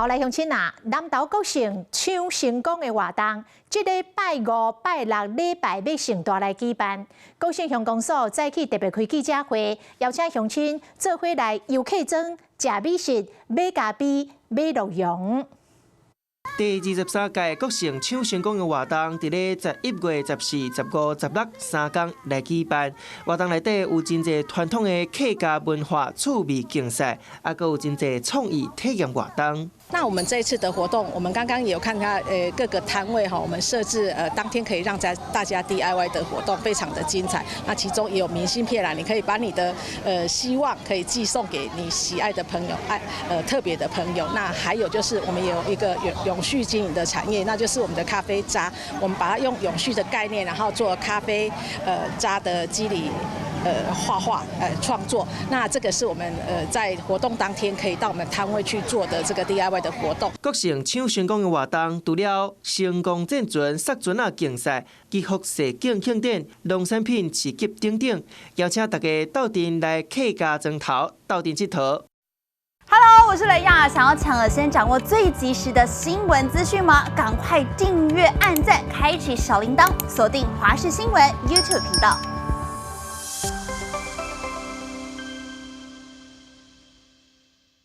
好来乡亲啊，南投国城抢成功的活动，这个拜五、拜六礼拜要盛大来举办。国城乡公所早起特别开记者会，邀请乡亲做伙来游客庄、食美食、买咖啡、买鹿茸。第23届国城抢成功的活动，伫咧11月14、15、16 3天来举办。活动内底有真侪传统的客家文化趣味竞赛，还佫有真侪创意体验活动。那我们这一次的活动，我们刚刚也有看它各个摊位哈，我们设置当天可以让大家 DIY 的活动非常的精彩。那其中也有明信片啦，你可以把你的希望可以寄送给你喜爱的朋友，特别的朋友。那还有就是我们也有一个永续经营的产业，那就是我们的咖啡渣，我们把它用永续的概念，然后做咖啡渣的肌理。画画创作，那这个是我们在活动当天可以到我们摊位去做的这个 DIY 的活动。国城抢成功的活动，除了成功战船、杀船啊竞赛、祈福示景庆典、农产品市集等等，邀请大家斗阵来客家庄头斗阵佚佗。Hello， 我是雷亚，想要抢先掌握最及时的新闻资讯吗？赶快订阅、按赞、开启小铃铛，锁定华视新闻 YouTube 频道。